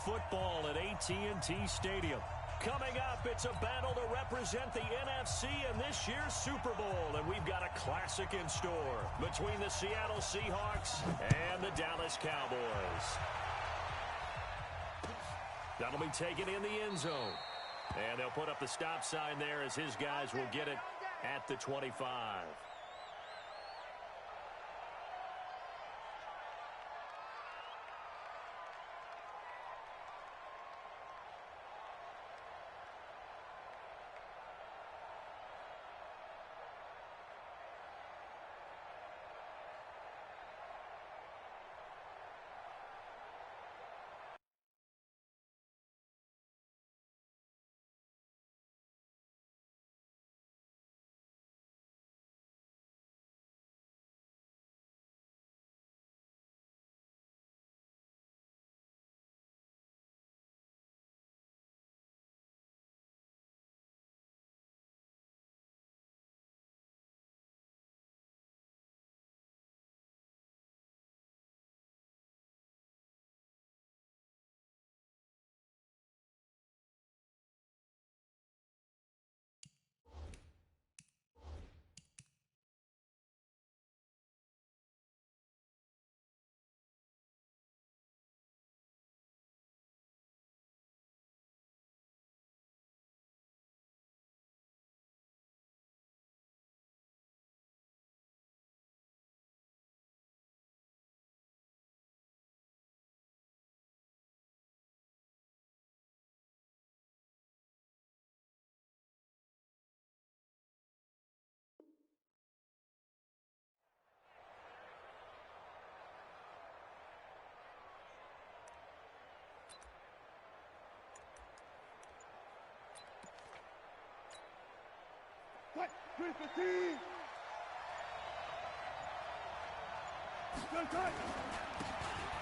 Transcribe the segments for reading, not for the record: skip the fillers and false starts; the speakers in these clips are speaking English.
football at AT&T Stadium. Coming up, it's a battle to represent the NFC in this year's Super Bowl, and we've got a classic in store between the Seattle Seahawks and the Dallas Cowboys. That'll be taken in the end zone. And they'll put up the stop sign there as his guys will get it at the 25.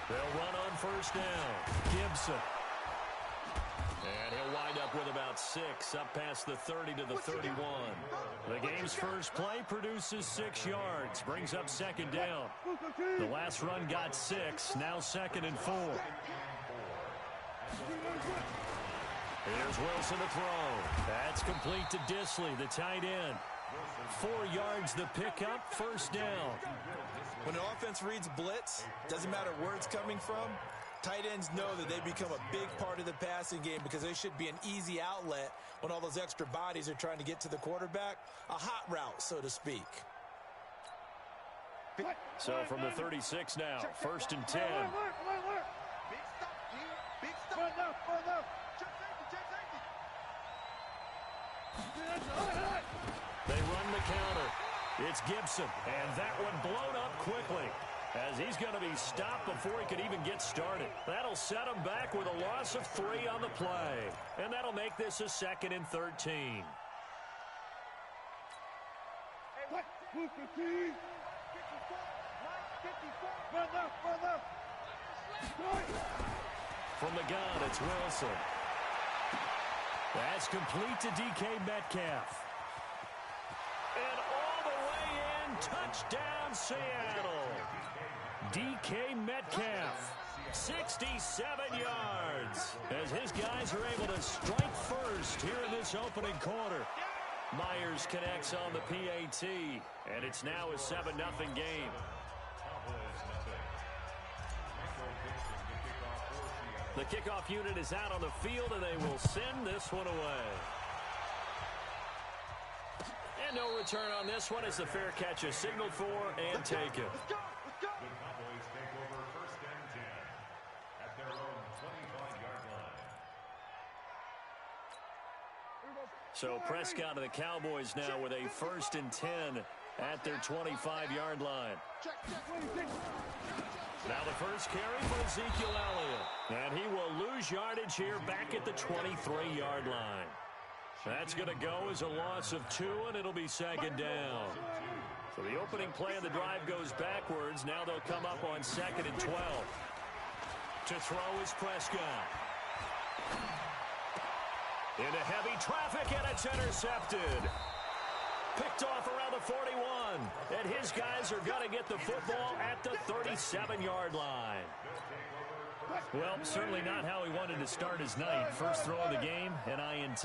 They'll run on first down. Gibson. And he'll wind up with about 6, up past the 30 to the 31. The game's first play produces 6 yards, brings up second down. The last run got 6, now 2nd and 4. Here's Wilson to throw. That's complete to Disley, the tight end. 4 yards the pickup, first down. When the offense reads blitz, doesn't matter where it's coming from, tight ends know that they become a big part of the passing game because they should be an easy outlet when all those extra bodies are trying to get to the quarterback. A hot route, so to speak. So from the 36 now, 1st and 10. They run the counter. It's Gibson, and that one blown up quickly as he's going to be stopped before he could even get started. That'll set him back with a loss of 3 on the play, and that'll make this a 2nd and 13. From the gun, it's Wilson. That's complete to DK Metcalf. And all the way in, touchdown Seattle. DK Metcalf, 67 yards, as his guys are able to strike first here in this opening quarter. Myers connects on the PAT, and it's now a 7-0 game. The kickoff unit is out on the field, and they will send this one away. And no return on this one as the fair catch is signaled for and taken. The Cowboys take over 1st and 10 at their own 25-yard line. So Prescott and the Cowboys now with a 1st and 10 at their 25-yard line. Now the first carry for Ezekiel Elliott. And he will lose yardage here back at the 23-yard line. That's going to go as a loss of 2, and it'll be 2nd down. So the opening play of the drive goes backwards. Now they'll come up on 2nd and 12. To throw is Prescott. Into heavy traffic, and it's intercepted. Picked off around the 41. And his guys are going to get the football at the 37-yard line. Well, certainly not how he wanted to start his night. First throw of the game, an INT.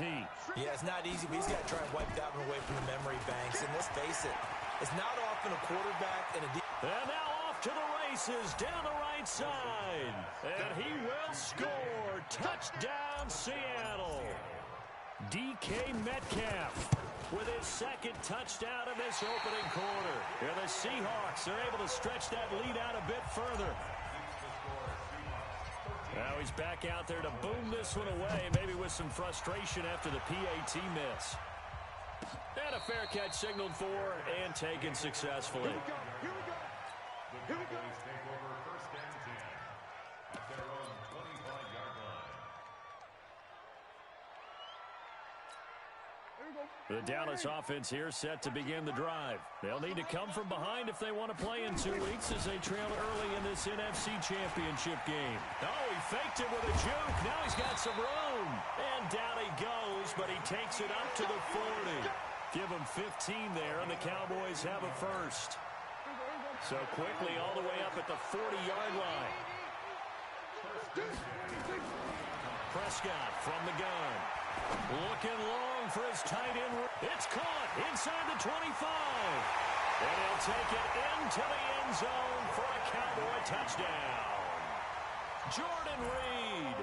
Yeah, it's not easy, but he's got to try and wipe that one away from the memory banks. And let's face it, it's not often a quarterback and a And now off to the races down the right side. And he will score. Touchdown, Seattle. DK Metcalf with his second touchdown in this opening quarter. And the Seahawks are able to stretch that lead out a bit further. Now he's back out there to boom this one away, maybe with some frustration after the PAT miss. And a fair catch signaled for and taken successfully. The Cowboys take over first and 10 at their own 25-yard line. The Dallas offense here set to begin the drive. They'll need to come from behind if they want to play in 2 weeks as they trail early in this NFC Championship game. Oh, he faked it with a juke. Now he's got some room. And down he goes, but he takes it up to the 40. Give him 15 there, and the Cowboys have a first. So quickly all the way up at the 40-yard line. Prescott from the gun. Looking long for his tight end. It's caught inside the 25. And he'll take it into the end zone for a Cowboy touchdown. Jordan Reed,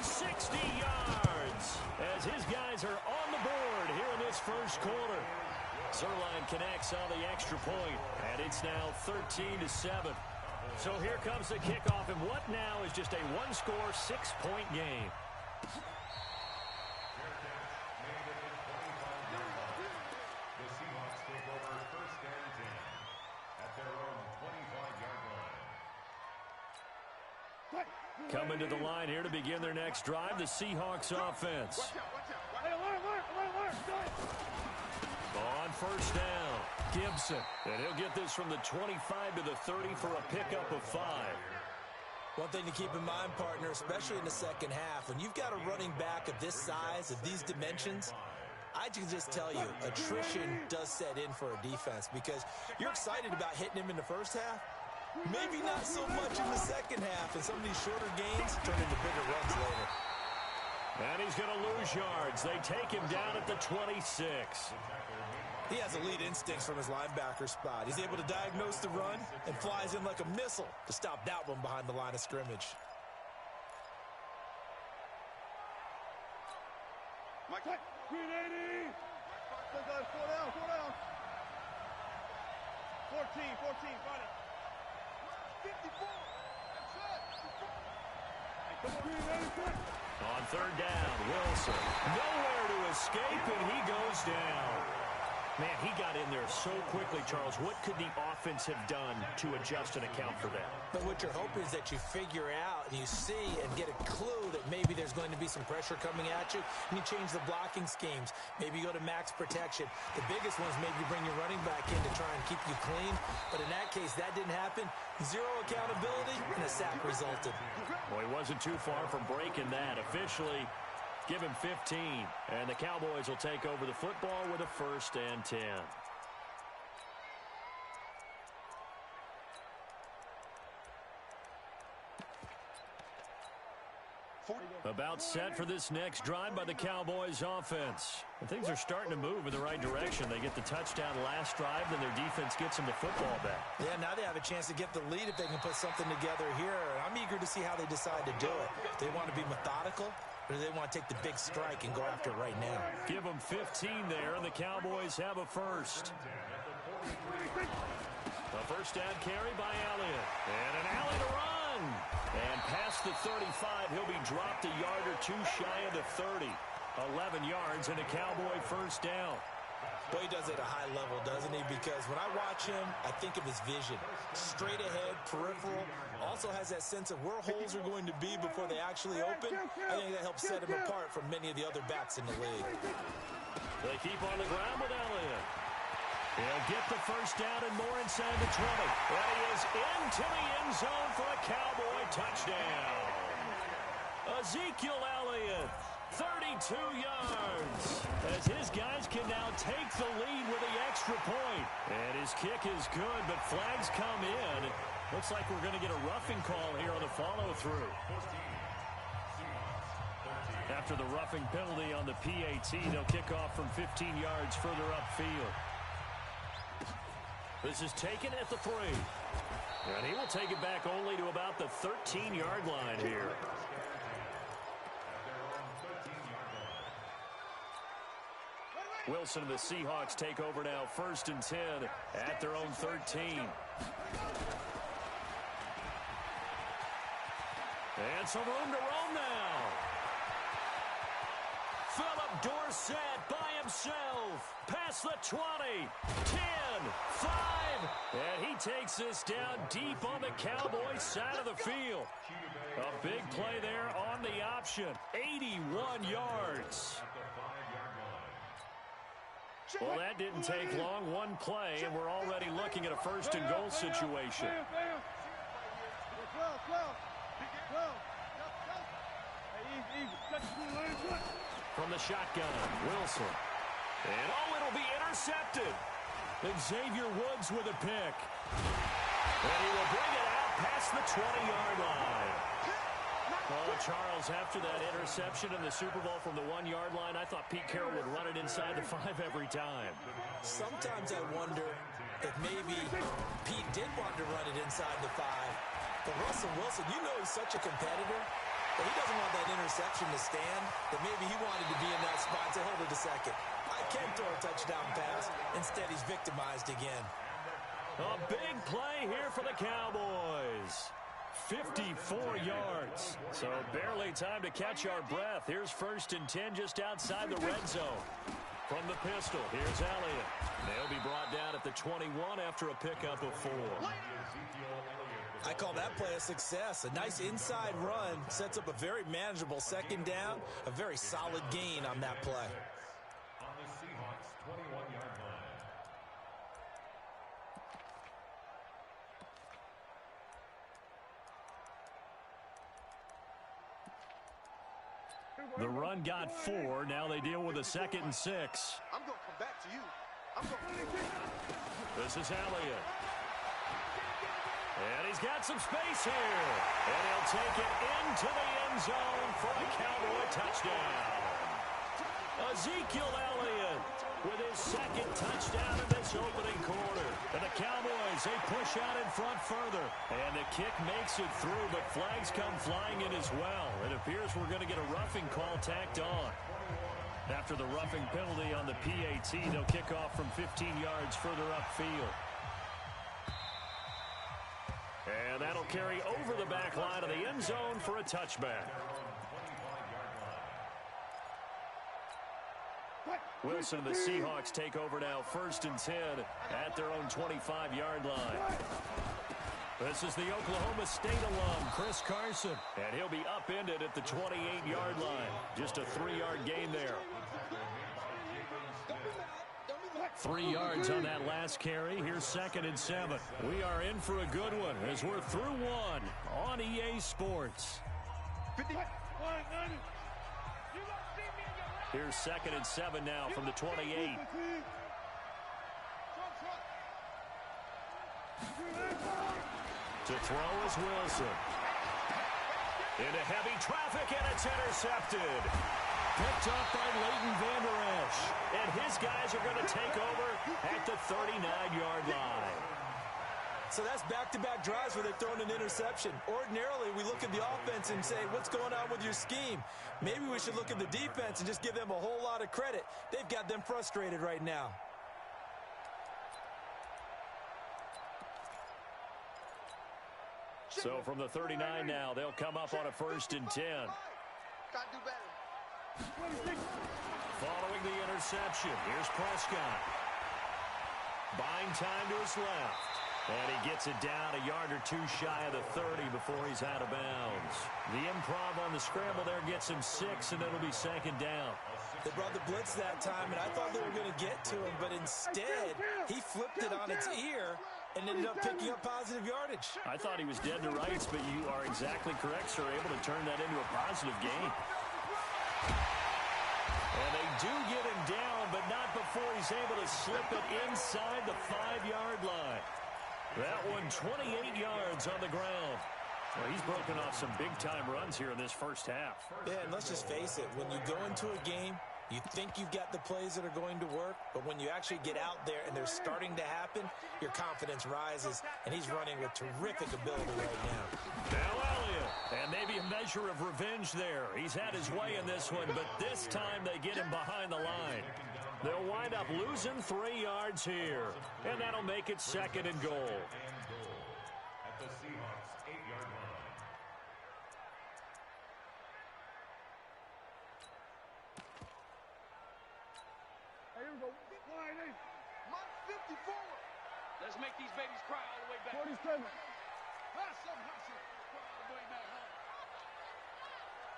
60 yards, as his guys are on the board here in this first quarter. Zerline connects on the extra point, and it's now 13-7. So here comes the kickoff, and what now is just a one-score, 6-point game. The Seahawks take over first and 10 at their own 25-yard line. Coming to the line here to begin their next drive, the Seahawks offense. On first down, Gibson. And he'll get this from the 25 to the 30 for a pickup of 5. One thing to keep in mind, partner, especially in the second half, when you've got a running back of this size, of these dimensions, I can just tell you, attrition does set in for a defense because you're excited about hitting him in the first half. Maybe not so much in the second half, and some of these shorter gains turn into bigger runs later. And he's going to lose yards. They take him down at the 26. He has elite instincts from his linebacker spot. He's able to diagnose the run and flies in like a missile to stop that one behind the line of scrimmage. Mike, 380. Slow down. 14, got it. 54. That's it. On third down, Wilson. Nowhere to escape, and he goes down. Man, he got in there so quickly, Charles. What could the offense have done to adjust and account for that? But what you're hoping is that you figure out and you see and get a clue that maybe there's going to be some pressure coming at you, and you change the blocking schemes. Maybe you go to max protection. The biggest one is maybe you bring your running back in to try and keep you clean. But in that case, that didn't happen. Zero accountability, and a sack resulted. Well, he wasn't too far from breaking that. Officially, give him 15, and the Cowboys will take over the football with a first and 10. About set for this next drive by the Cowboys offense. And things are starting to move in the right direction. They get the touchdown last drive, then their defense gets them the football back. Yeah, now they have a chance to get the lead if they can put something together here. I'm eager to see how they decide to do it. Do they want to be methodical, or do they want to take the big strike and go after it right now? Give them 15 there, and the Cowboys have a first. A first down carry by Elliott. And an alley to run. And past the 35, he'll be dropped a yard or two shy of the 30. 11 yards and a Cowboy first down. Boy, he does it at a high level, doesn't he? Because when I watch him, I think of his vision. Straight ahead, peripheral. Also has that sense of where holes are going to be before they actually open. I think that helps set him apart from many of the other backs in the league. They keep on the ground with Elliott. He'll get the first down and more inside the 20. And he is into the end zone for a Cowboy touchdown. Ezekiel Elliott, 32 yards. As his guys can now take the lead with the extra point. And his kick is good, but flags come in. Looks like we're going to get a roughing call here on the follow-through. After the roughing penalty on the PAT, they'll kick off from 15 yards further upfield. This is taken at the 3. And he will take it back only to about the 13-yard line here. Wilson and the Seahawks take over now, 1st and 10 at their own 13. And some room to roam now. Philip Dorsett by himself. Past the 20, 10, 5. And he takes this down deep on the Cowboys side of the field. A big play there on the option. 81 yards. Well, that didn't take long. One play, and we're already looking at a 1st and goal situation. From the shotgun, Wilson. And, it'll be intercepted. Xavier Woods with a pick. And he will bring it out past the 20-yard line. Oh, Charles, after that interception in the Super Bowl from the 1-yard line, I thought Pete Carroll would run it inside the 5 every time. Sometimes I wonder if maybe Pete did want to run it inside the 5. But Russell Wilson, you know he's such a competitor that he doesn't want that interception to stand, that maybe he wanted to be in that spot to hold it a second. I can throw a touchdown pass. Instead, he's victimized again. A big play here for the Cowboys. 54 yards. So barely time to catch our breath. Here's 1st and 10 just outside the red zone. From the pistol, here's Elliott. They'll be brought down at the 21 after a pickup of 4. I call that play a success. A nice inside run sets up a very manageable 2nd down. A very solid gain on that play. On the Seahawks 21-yard line. The run got 4. Now they deal with a 2nd and 6. I'm going to come back to you. This is Elliott. And he's got some space here. And he'll take it into the end zone for a Cowboy touchdown. Ezekiel Elliott with his 2nd touchdown in this opening quarter. And the Cowboys, they push out in front further. And the kick makes it through, but flags come flying in as well. It appears we're going to get a roughing call tacked on. After the roughing penalty on the PAT, they'll kick off from 15 yards further upfield. And that'll carry over the back line of the end zone for a touchback. Wilson and the Seahawks take over now, 1st and 10 at their own 25-yard line. This is the Oklahoma State alum, Chris Carson. And he'll be upended at the 28-yard line. Just a 3-yard gain there. 3 yards on that last carry. Here's 2nd and 7. We are in for a good one as we're through 1 on EA Sports. Here's 2nd and 7 now from the 28. To throw is Wilson. Into heavy traffic, and it's intercepted. Picked up by Leighton Vander Esch. And his guys are going to take over at the 39-yard line. So that's back-to-back drives where they've thrown an interception. Ordinarily, we look at the offense and say, what's going on with your scheme? Maybe we should look at the defense and just give them a whole lot of credit. They've got them frustrated right now. So from the 39 now, they'll come up on a 1st and 10. Got to do better. Following the interception, here's Prescott. Buying time to his left. And he gets it down a yard or 2 shy of the 30 before he's out of bounds. The improv on the scramble there gets him 6, and it'll be 2nd down. They brought the blitz that time, and I thought they were going to get to him, but instead, he flipped it on its ear and ended up picking up positive yardage. I thought he was dead to rights, but you are exactly correct, sir, able to turn that into a positive gain. And they do get him down, but not before he's able to slip it inside the 5-yard line. That one 28 yards on the ground. Well, he's broken off some big-time runs here in this first half. Yeah, and let's just face it. When you go into a game, you think you've got the plays that are going to work, but when you actually get out there and they're starting to happen, your confidence rises, and he's running with terrific ability right now. Now Elliott, and maybe a measure of revenge there. He's had his way in this one, but this time they get him behind the line. They'll wind up losing 3 yards here, and that'll make it 2nd and goal. At the Seahawks 8-yard line. Hey, here we go. Line 8. Mark 54. Let's make these babies cry all the way back. 47. Hustle, hustle. Cry all the way back home.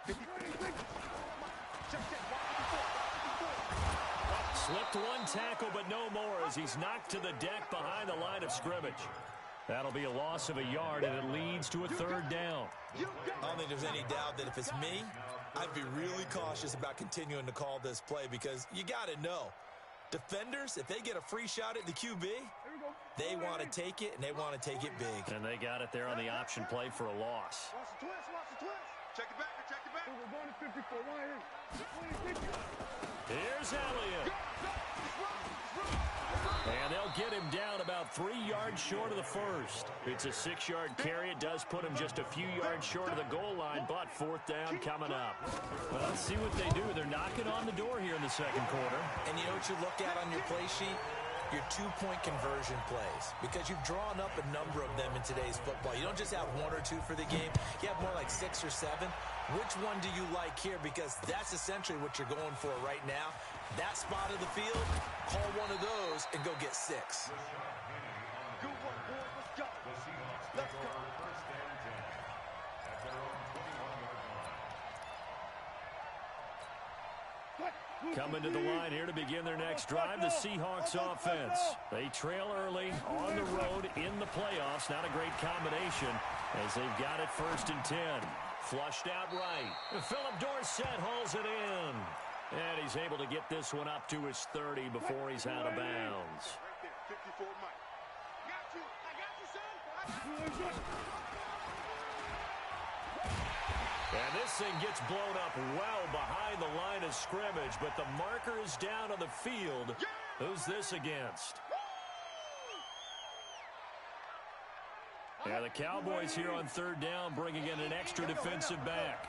56. Check, check. 154. Slipped one tackle, but no more as he's knocked to the deck behind the line of scrimmage. That'll be a loss of a yard, and it leads to a 3rd down. I don't think there's any doubt that if it's me, I'd be really cautious about continuing to call this play because you got to know. Defenders, if they get a free shot at the QB, they want to take it, and they want to take it big. And they got it there on the option play for a loss. Watch the twist, watch the twist. Check it back, check it back. We're going to 54. Line 8. Here's Elliott. And they'll get him down about 3 yards short of the first. It's a 6-yard carry. It does put him just a few yards short of the goal line, but 4th down coming up. Well, let's see what they do. They're knocking on the door here in the 2nd quarter. And you know what you look at on your play sheet? Your 2-point conversion plays, because you've drawn up a number of them in today's football. You don't just have 1 or 2 for the game. You have more like 6 or 7. Which one do you like here? Because that's essentially what you're going for right now. That spot of the field, call one of those and go get 6. Good work, boys. Let's go. The Seahawks take over 1st and 10 at their own 21-yard line. Coming to the line here to begin their next drive, the Seahawks offense. They trail early on the road in the playoffs. Not a great combination as they've got it 1st and 10. Flushed out right. Philip Dorsett hauls it in. And he's able to get this one up to his 30 before he's out of bounds. Right there, 54 Mike. Got you. I got you, son. And this thing gets blown up well behind the line of scrimmage, but the marker is down on the field. Who's this against? Yeah, the Cowboys here on 3rd down bringing in an extra defensive back.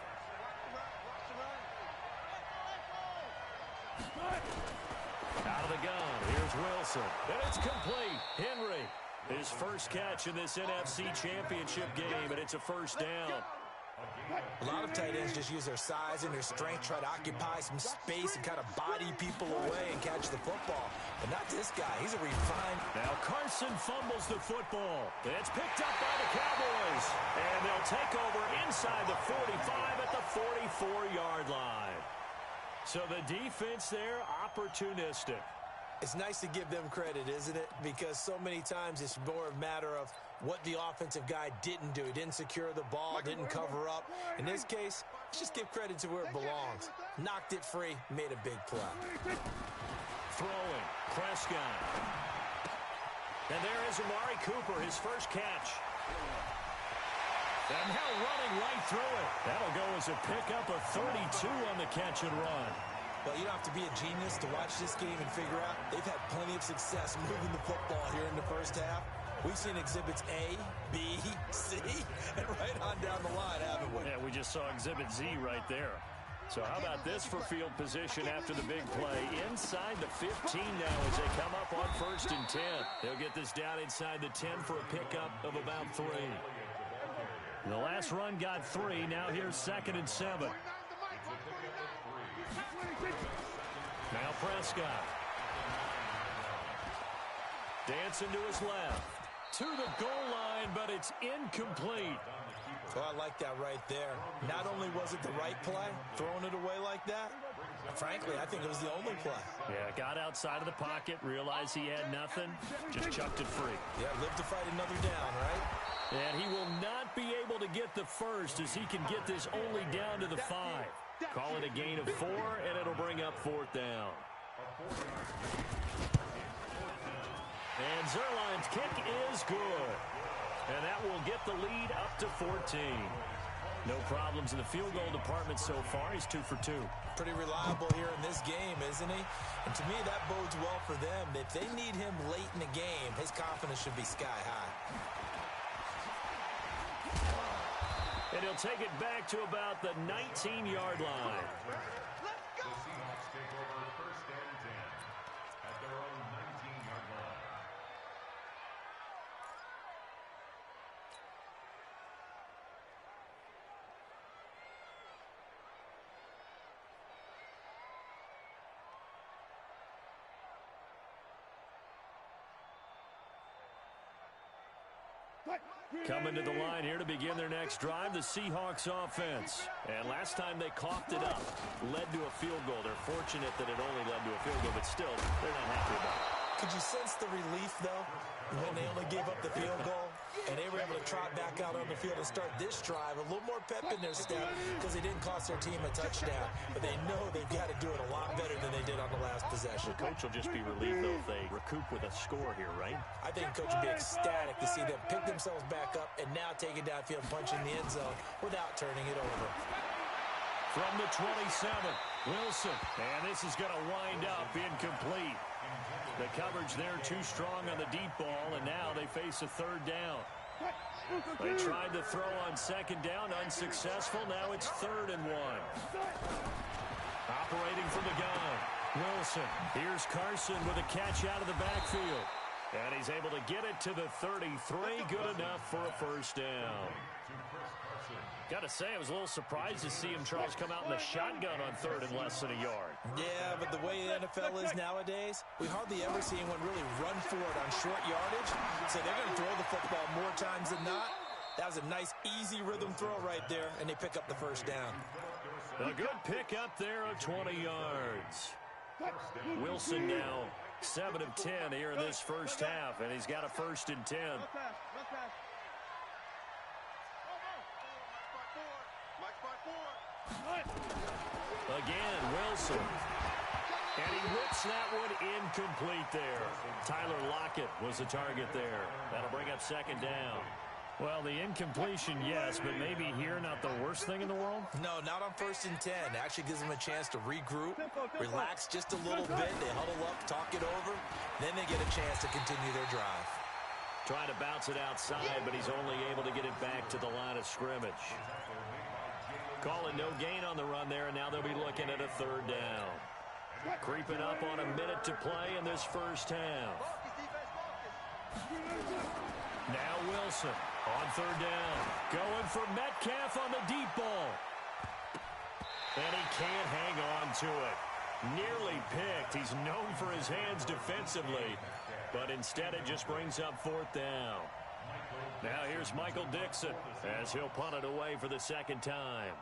Out of the gun, here's Wilson. And it's complete. Henry, his first catch in this NFC Championship game, and it's a 1st down. A lot of tight ends just use their size and their strength, try to occupy some space and kind of body people away and catch the football. But not this guy. He's a refined. Now Carson fumbles the football. It's picked up by the Cowboys. And they'll take over inside the 45 at the 44-yard line. So the defense there, opportunistic. It's nice to give them credit, isn't it? Because so many times it's more a matter of what the offensive guy didn't do. He didn't secure the ball, didn't cover up. In this case, let's just give credit to where it belongs. Knocked it free, made a big play. Throwing, Prescott. And there is Amari Cooper, his first catch. And now running right through it. That'll go as a pickup of 32 on the catch and run. Well, you don't have to be a genius to watch this game and figure out they've had plenty of success moving the football here in the first half. We've seen exhibits A, B, C, and right on down the line, haven't we? Yeah, we just saw exhibit Z right there. So how about this for field position after the big play? Inside the 15 now as they come up on 1st and 10. They'll get this down inside the 10 for a pickup of about 3. The last run got 3. Now here's 2nd and 7. Now Prescott. Dancing to his left. To the goal line, but it's incomplete. Oh, I like that right there. Not only was it the right play, throwing it away like that, frankly, I think it was the only play. Yeah, got outside of the pocket, realized he had nothing, just chucked it free. Yeah, live to fight another down, right? And he will not be able to get the first as he can get this only down to the 5. Call it a gain of 4, and it'll bring up 4th down. And Zerline's kick is good. And that will get the lead up to 14. No problems in the field goal department so far. He's 2 for 2. Pretty reliable here in this game, isn't he? And to me, that bodes well for them. If they need him late in the game, his confidence should be sky high. And he'll take it back to about the 19-yard line. The Seahawks take over first and 10 at their own 19-yard line. Coming to the line here to begin their next drive, the Seahawks offense. And last time they coughed it up, led to a field goal. They're fortunate that it only led to a field goal, but still, they're not happy about it. Could you sense the relief, though, when they only gave up the field goal? And they were able to trot back out on the field and start this drive. A little more pep in their step because they didn't cost their team a touchdown. But they know they've got to do it a lot better than they did on the last possession. The coach will just be relieved, though, if they recoup with a score here, right? I think coach will be ecstatic to see them pick themselves back up and now take it downfield and punch in the end zone without turning it over. From the 27, Wilson. And this is going to wind up incomplete. The coverage there too strong on the deep ball, and now they face a third down. They tried to throw on second down, unsuccessful. Now it's 3rd and 1. Operating from the gun, Wilson. Here's Carson with a catch out of the backfield. And he's able to get it to the 33. Good enough for a first down. Got to say, I was a little surprised to see him, Charles, come out in the shotgun on 3rd and less than a yard. Yeah, but the way the NFL is nowadays, we hardly ever see anyone really run for it on short yardage. So they're going to throw the football more times than not. That was a nice, easy rhythm throw right there, and they pick up the first down. A good pick up there of 20 yards. Wilson now 7 of 10 here in this first half, and he's got a 1st and 10. Again, Wilson. And he whips that one incomplete there. Tyler Lockett was the target there. That'll bring up 2nd down. Well, the incompletion, yes, but maybe here not the worst thing in the world? No, not on 1st and 10. It actually gives them a chance to regroup, relax just a little bit. They huddle up, talk it over. Then they get a chance to continue their drive. Trying to bounce it outside, but he's only able to get it back to the line of scrimmage. Calling no gain on the run there, and now they'll be looking at a 3rd down. Creeping up on a minute to play in this first half. Now Wilson on 3rd down. Going for Metcalf on the deep ball. And he can't hang on to it. Nearly picked. He's known for his hands defensively. But instead it just brings up 4th down. Now here's Michael Dixon as he'll punt it away for the 2nd time.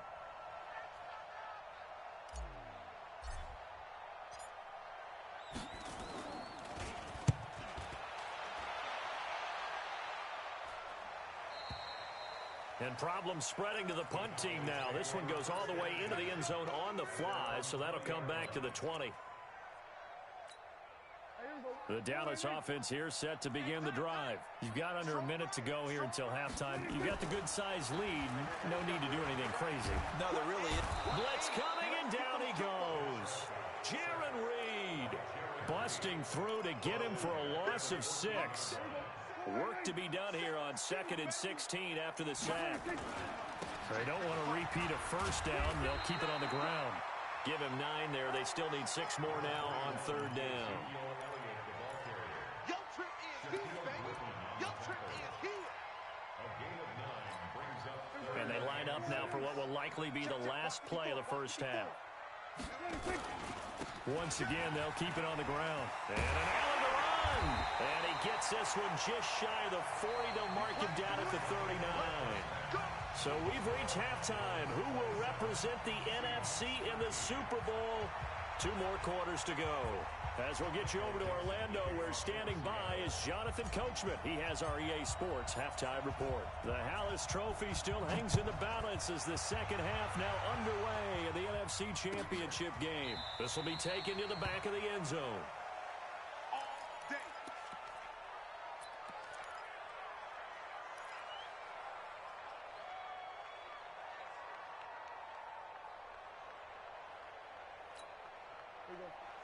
And problems spreading to the punt team now. This one goes all the way into the end zone on the fly, so that'll come back to the 20. The Dallas offense here set to begin the drive. You've got under a minute to go here until halftime. You've got the good-sized lead. No need to do anything crazy. No, there really is. Blitz coming, and down he goes. Jaron Reed busting through to get him for a loss of 6. Work to be done here on 2nd and 16 after the sack. They don't want to repeat a first down. They'll keep it on the ground. Give him 9 there. They still need 6 more now on 3rd down. And they line up now for what will likely be the last play of the first half. Once again, they'll keep it on the ground. And an alley to run. And he gets this one just shy of the 40. They'll mark him down at the 39. So we've reached halftime. Who will represent the NFC in the Super Bowl? 2 more quarters to go. As we'll get you over to Orlando, where standing by is Jonathan Coachman. He has our EA Sports halftime report. The Hallis Trophy still hangs in the balance as the second half now underway in the NFC Championship game. This will be taken to the back of the end zone.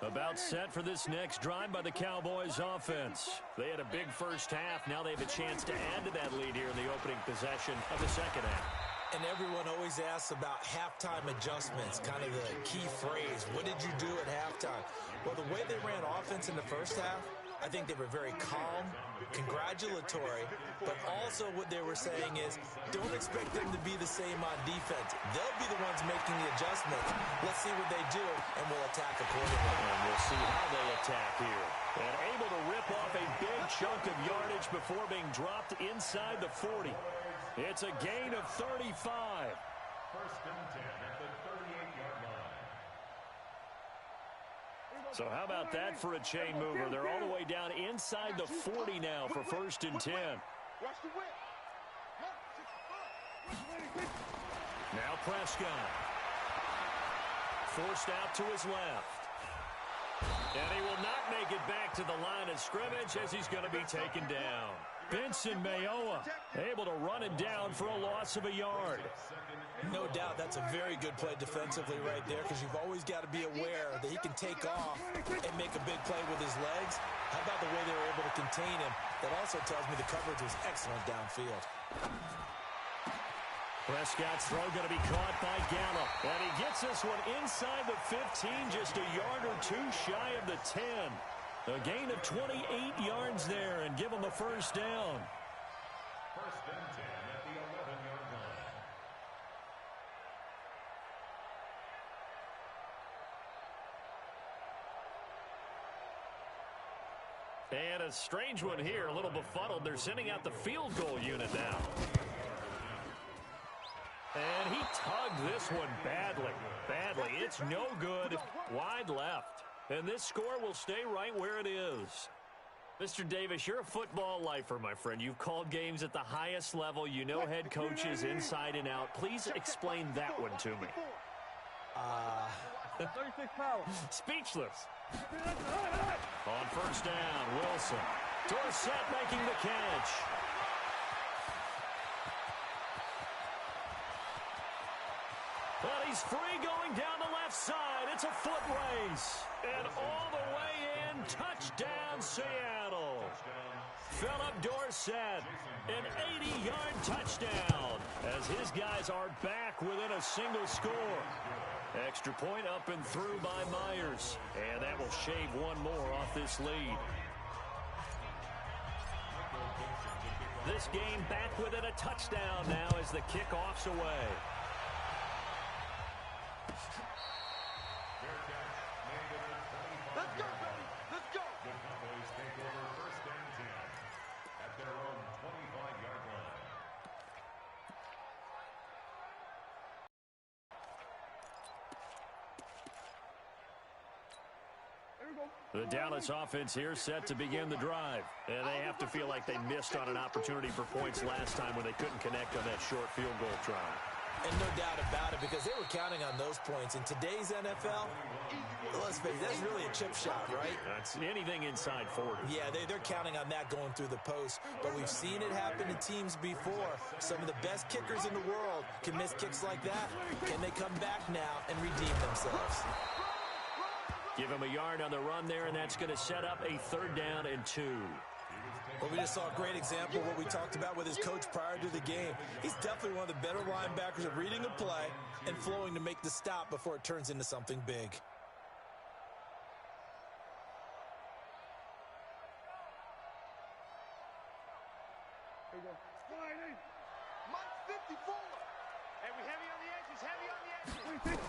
About set for this next drive by the Cowboys offense. They had a big first half. Now they have a chance to add to that lead here in the opening possession of the second half. And everyone always asks about halftime adjustments, kind of the key phrase. What did you do at halftime? Well, the way they ran offense in the first half, I think they were very calm, congratulatory, but also what they were saying is don't expect them to be the same on defense. They'll be the ones making the adjustments. Let's see what they do, and we'll attack accordingly. And we'll see how they attack here. And able to rip off a big chunk of yardage before being dropped inside the 40. It's a gain of 35. First and 10 at the 38-yard line. So how about that for a chain mover? They're all the way down inside the 40 now for first and 10. Now Prescott. Forced out to his left. And he will not make it back to the line of scrimmage as he's going to be taken down. Benson Mayowa able to run him down for a loss of a yard. No doubt that's a very good play defensively right there, because you've always got to be aware that he can take off and make a big play with his legs. How about the way they were able to contain him? That also tells me the coverage was excellent downfield. Prescott's throw going to be caught by Gallup. And he gets this one inside the 15, just a yard or two shy of the 10. A gain of 28 yards there, and give him the first down. First and 10 at the 11-yard line. And a strange one here, a little befuddled. They're sending out the field goal unit now. And he tugged this one badly. It's no good. Wide left. And this score will stay right where it is. Mr. Davis, you're a football lifer, my friend. You've called games at the highest level. You know head coaches inside and out. Please explain that one to me. 36 power. Speechless. On first down, Wilson. Dorsett making the catch. But he's free going down the left side. It's a foot race. And all the way in, touchdown Seattle. Philip Dorsett, an 80-yard touchdown as his guys are back within a single score. Extra point up and through by Myers. And that will shave one more off this lead. This game back within a touchdown now as the kickoff's away. Let's go, baby. Let's go. The Cowboys take over first and 10 at their own 25-yard line. The Dallas offense here set to begin the drive. And they have to feel like they missed on an opportunity for points last time when they couldn't connect on that short field goal try. And no doubt about it, because they were counting on those points. In today's NFL, let's face it, that's really a chip shot, right? That's anything inside 40. Yeah, they're counting on that going through the post. But we've seen it happen to teams before. Some of the best kickers in the world can miss kicks like that. Can they come back now and redeem themselves? Give him a yard on the run there, and that's going to set up a 3rd down and 2. Well, we just saw a great example of what we talked about with his coach prior to the game. He's definitely one of the better linebackers at reading a play and flowing to make the stop before it turns into something big. Here we go. Mike 54. Hey, we heavy on the edges, heavy on the edges.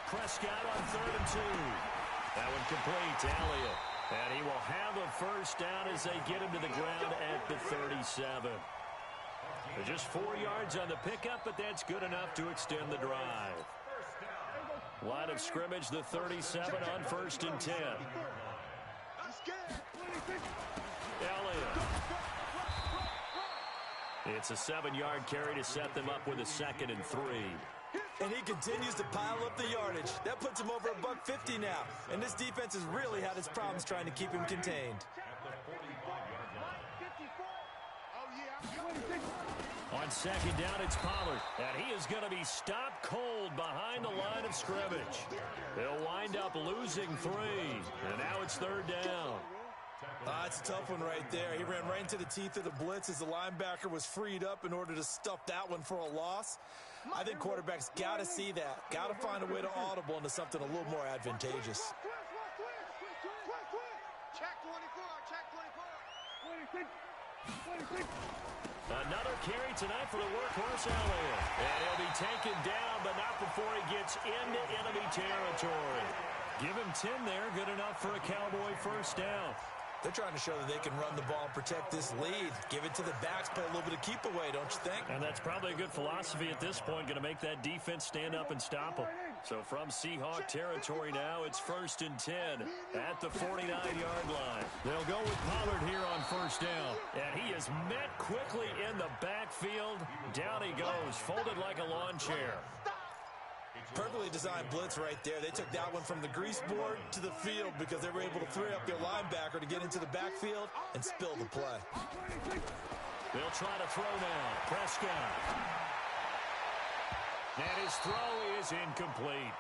Prescott on 3rd and 2. That one complete to Elliott. And he will have a first down as they get him to the ground at the 37. Just 4 yards on the pickup, but that's good enough to extend the drive. Line of scrimmage, the 37 on 1st and 10. Elliott. It's a 7-yard carry to set them up with a 2nd and 3. And he continues to pile up the yardage. That puts him over $150 now. And this defense has really had its problems trying to keep him contained. On 2nd down, it's Pollard. And he is going to be stopped cold behind the line of scrimmage. They'll wind up losing 3. And now it's 3rd down. That's a tough one right there. He ran right into the teeth of the blitz as the linebacker was freed up in order to stuff that one for a loss. I think quarterbacks got to see that. Got to find a way to audible into something a little more advantageous. Check 24, check 24. Another carry tonight for the workhorse Elliott. And he'll be taken down, but not before he gets into enemy territory. Give him 10 there, good enough for a Cowboy first down. They're trying to show that they can run the ball and protect this lead. Give it to the backs, play a little bit of keep away, don't you think? And that's probably a good philosophy at this point, going to make that defense stand up and stop them. So from Seahawk territory now, it's 1st and 10 at the 49-yard line. They'll go with Pollard here on first down. And he is met quickly in the backfield. Down he goes, folded like a lawn chair. Perfectly designed blitz right there. They took that one from the grease board to the field because they were able to free up their linebacker to get into the backfield and spill the play. They'll try to throw now. Prescott. And his throw is incomplete.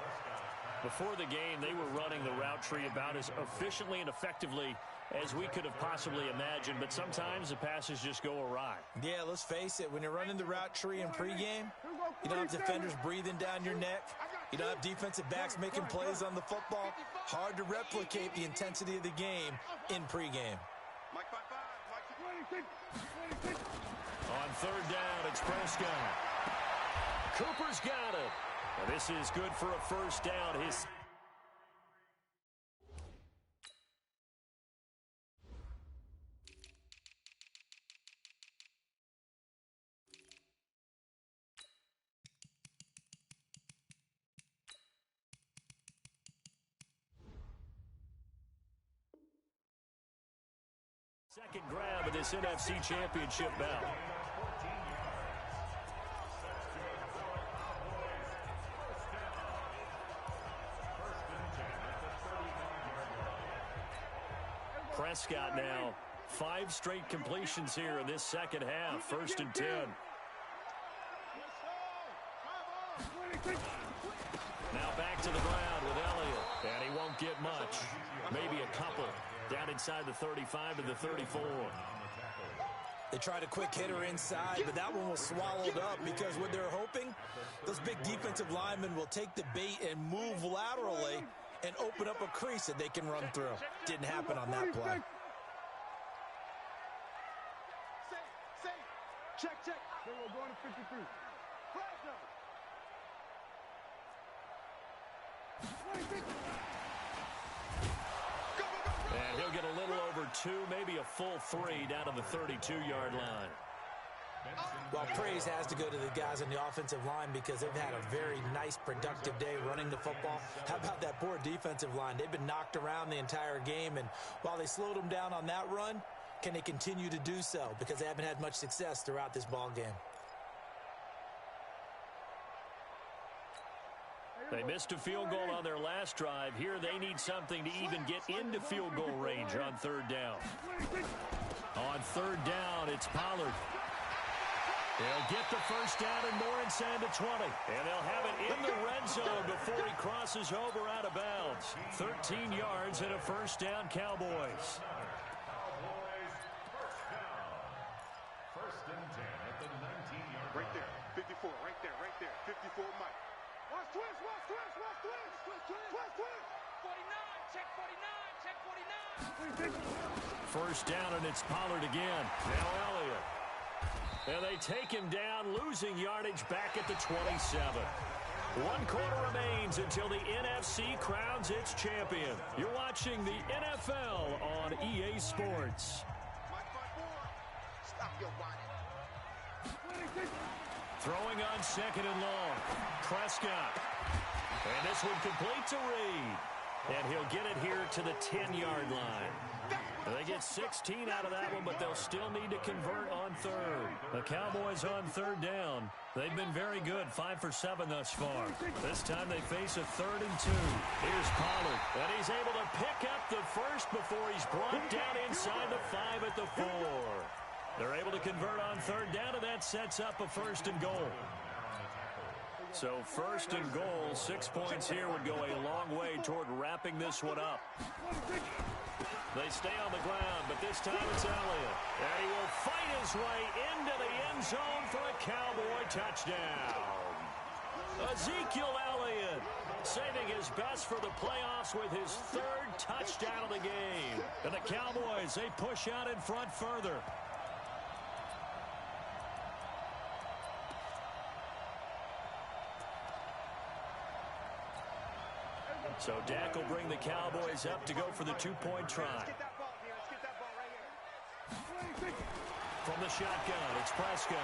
Before the game, they were running the route tree about as efficiently and effectively as we could have possibly imagined, but sometimes the passes just go awry. Yeah, let's face it. When you're running the route tree in pregame, you don't have defenders breathing down your neck. You don't have defensive backs making plays on the football. Hard to replicate the intensity of the game in pregame. On 3rd down, it's Prescott. Cooper's got it. Now this is good for a first down. His second grab of this NFC Championship bout. Prescott now, 5 straight completions here in this second half. 1st and 10. Now back to the ground with Elliott, and he won't get much. Maybe a couple. Down inside the 35 to the 34. They tried a quick hitter inside, but that one was swallowed up because what they're hoping, those big defensive linemen will take the bait and move laterally and open up a crease that they can run through. Didn't happen on that play. Check. They will go to 53. And he'll get a little over 2, maybe a full 3 down to the 32-yard line. Well, praise has to go to the guys on the offensive line because they've had a very nice, productive day running the football. How about that poor defensive line? They've been knocked around the entire game, and while they slowed them down on that run, can they continue to do so? Because they haven't had much success throughout this ball game. They missed a field goal on their last drive. Here they need something to even get into field goal range on 3rd down. On 3rd down, it's Pollard. They'll get the first down and more inside the 20. And they'll have it in the red zone before he crosses over out of bounds. 13 yards and a first down, Cowboys. First and 10 at the 19-yard line. Right there, 54, right there, 54, Mike. Watch twist. 49, check 49. First down, and it's Pollard again. Now Elliott. And they take him down, losing yardage back at the 27. 1 quarter remains until the NFC crowns its champion. You're watching the NFL on EA Sports. Stop your whining. Throwing on 2nd and long. Prescott. And this one complete to Reed. And he'll get it here to the 10-yard line. They get 16 out of that one, but they'll still need to convert on 3rd. The Cowboys on 3rd down. They've been very good, 5 for 7 thus far. This time they face a 3rd and 2. Here's Pollard, and he's able to pick up the first before he's brought down inside the 5 at the 4. They're able to convert on 3rd down, and that sets up a 1st and goal. So 1st and goal, 6 points here would go a long way toward rounding wrapping this one up. They stay on the ground, but this time it's Elliott. And he will fight his way into the end zone for a Cowboy touchdown. Ezekiel Elliott saving his best for the playoffs with his third touchdown of the game. And the Cowboys, they push out in front further. So Dak will bring the Cowboys up to go for the two-point try. From the shotgun, it's Prescott.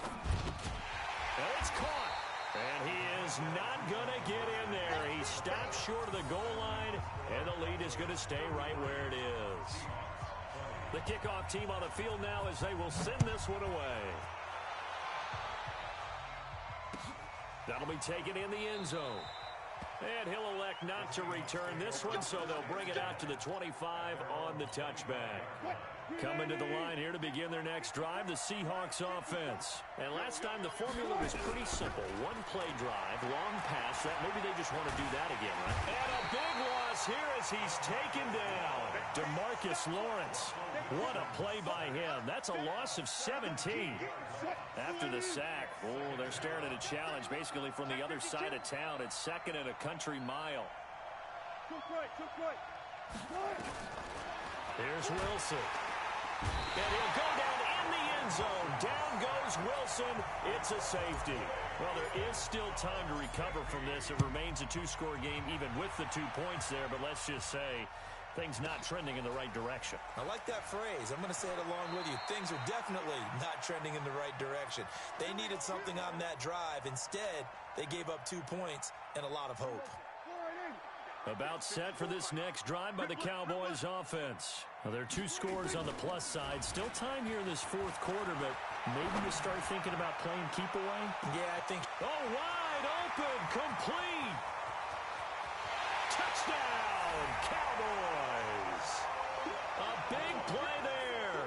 And it's caught. And he is not going to get in there. He stopped short of the goal line, and the lead is going to stay right where it is. The kickoff team on the field now as they will send this one away. That'll be taken in the end zone. And he'll elect not to return this one, so they'll bring it out to the 25 on the touchback. Coming to the line here to begin their next drive, the Seahawks offense. And last time the formula was pretty simple. One play drive, long pass. That maybe they just want to do that again, right? And a big loss here as he's taken down. DeMarcus Lawrence. What a play by him. That's a loss of 17. After the sack, oh, they're staring at a challenge basically from the other side of town. It's second and a country mile. Here's Wilson. And he'll go down in the end zone. Down goes Wilson. It's a safety. Well, there is still time to recover from this. It remains a two-score game even with the 2 points there, but let's just say things not trending in the right direction. I like that phrase. I'm going to say it along with you. Things are definitely not trending in the right direction. They needed something on that drive. Instead, they gave up 2 points and a lot of hope. About set for this next drive by the Cowboys offense. Well, there are 2 scores on the plus side. Still time here in this fourth quarter, but maybe you start thinking about playing keep away? Yeah, I think. Oh, wide open, complete. Touchdown, Cowboys. A big play there.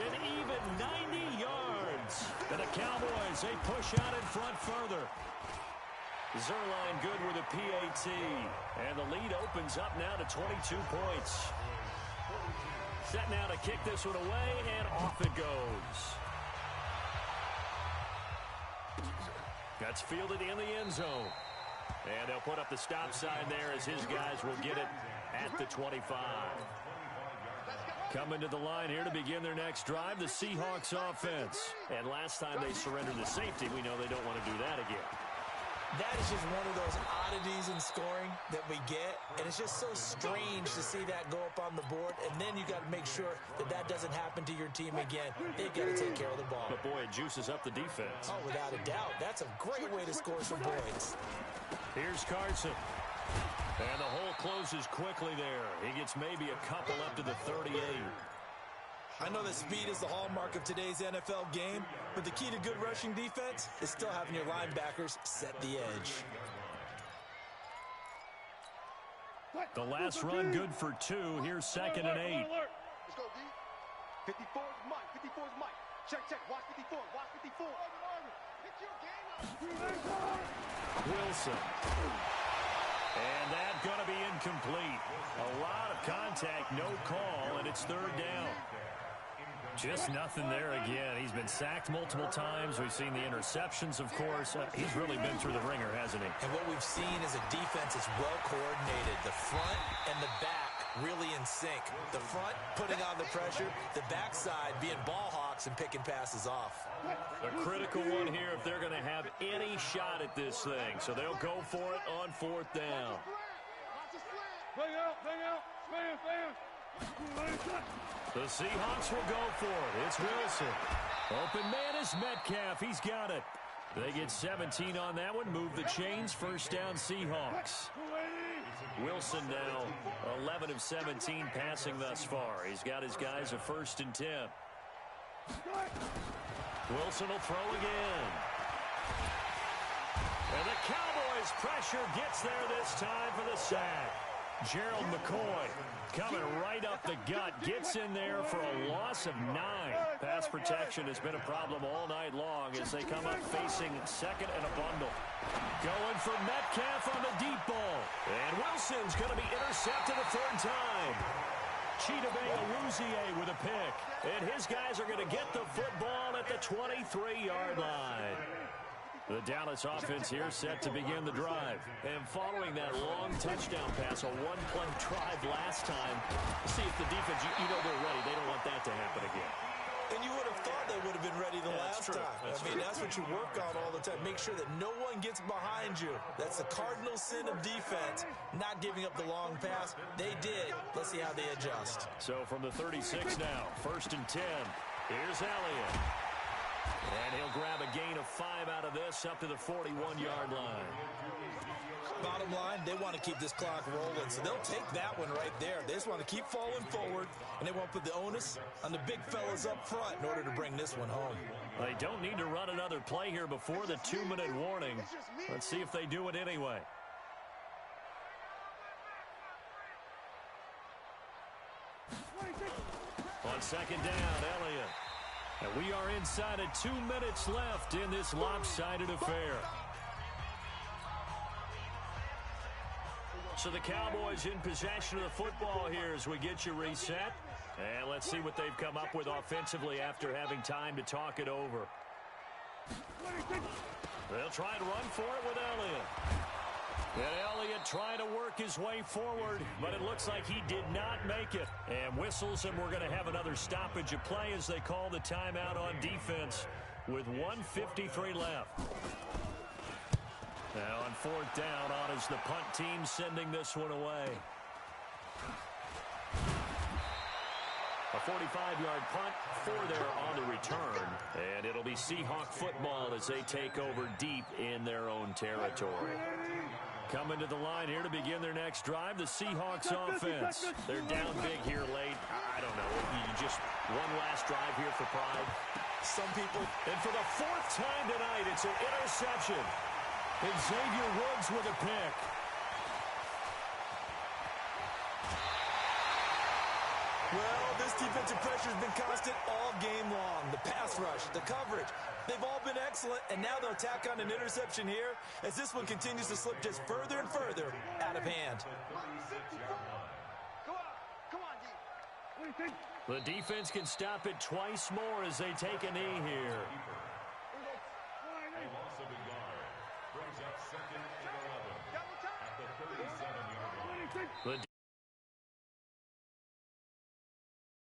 An even 90 yards. And the Cowboys, they push out in front further. Zerline good with a PAT. And the lead opens up now to 22 points. Set now to kick this one away, and off it goes. That's fielded in the end zone. And they'll put up the stop sign there as his guys will get it at the 25. Coming to the line here to begin their next drive, the Seahawks offense. And last time they surrendered the safety, we know they don't want to do that again. That is just one of those oddities in scoring that we get, and it's just so strange to see that go up on the board, and then you got to make sure that that doesn't happen to your team again. They've got to take care of the ball. But, boy, it juices up the defense. Oh, without a doubt. That's a great way to score some points. Here's Carson. And the hole closes quickly there. He gets maybe a couple up to the 38. I know that speed is the hallmark of today's NFL game, but the key to good rushing defense is still having your linebackers set the edge. The last run good for 2. Here's 2nd and 8. Let's go, D. 54 is Mike. 54 is Mike. Check, check. Watch 54. Watch 54. Wilson. And that's going to be incomplete. A lot of contact, no call, and it's 3rd down. Just nothing there again. He's been sacked multiple times. We've seen the interceptions, of course. He's really been through the ringer, hasn't he? And what we've seen is a defense that's well coordinated. The front and the back really in sync. The front putting on the pressure. The backside being ball hawks and picking passes off. A critical one here if they're going to have any shot at this thing. So they'll go for it on 4th down. Bang out, bang out. Fan, fan. The Seahawks will go for it. It's Wilson. Open man is Metcalf. He's got it. They get 17 on that one. Move the chains. 1st down Seahawks. Wilson now 11 of 17 passing thus far. He's got his guys a 1st and 10. Wilson will throw again. And the Cowboys pressure gets there this time for the sack. Gerald McCoy coming right up the gut, gets in there for a loss of 9. Pass protection has been a problem all night long as they come up facing 2nd and a bundle. Going for Metcalf on the deep ball. And Wilson's going to be intercepted a third time. Chidobe Awuzie with a pick. And his guys are going to get the football at the 23-yard line. The Dallas offense here set to begin the drive. And following that long touchdown pass, a one-play drive last time, see if the defense, you know they're ready. They don't want that to happen again. And you would have thought they would have been ready the last time. That's what you work on all the time. Make sure that no one gets behind you. That's the cardinal sin of defense, not giving up the long pass. They did. Let's see how they adjust. So from the 36 now, 1st and 10. Here's Elliott. And he'll grab a gain of 5 out of this up to the 41-yard line. Bottom line, they want to keep this clock rolling, so they'll take that one right there. They just want to keep falling forward, and they won't put the onus on the big fellas up front in order to bring this one home. They don't need to run another play here before the 2-minute warning. Let's see if they do it anyway. On 2nd down, Elliott. And we are inside of 2 minutes left in this lopsided affair. So the Cowboys in possession of the football here as we get you reset. And let's see what they've come up with offensively after having time to talk it over. They'll try and run for it with Elliott. And Elliott trying to work his way forward, but it looks like he did not make it. And whistles, and we're going to have another stoppage of play as they call the timeout on defense with 1:53 left. Now on 4th down, on is the punt team sending this one away. A 45-yard punt for there on the return. And it'll be Seahawk football as they take over deep in their own territory. Coming to the line here to begin their next drive, the Seahawks offense. They're down big here late. I don't know. You just one last drive here for pride. Some people. And for the 4th time tonight, it's an interception. And Xavier Woods with a pick. Well, this defensive pressure has been constant all game long. The pass rush, the coverage, they've all been excellent, and now they'll tack on an interception here as this one continues to slip just further and further out of hand. Come on, D. The defense can stop it twice more as they take a knee here.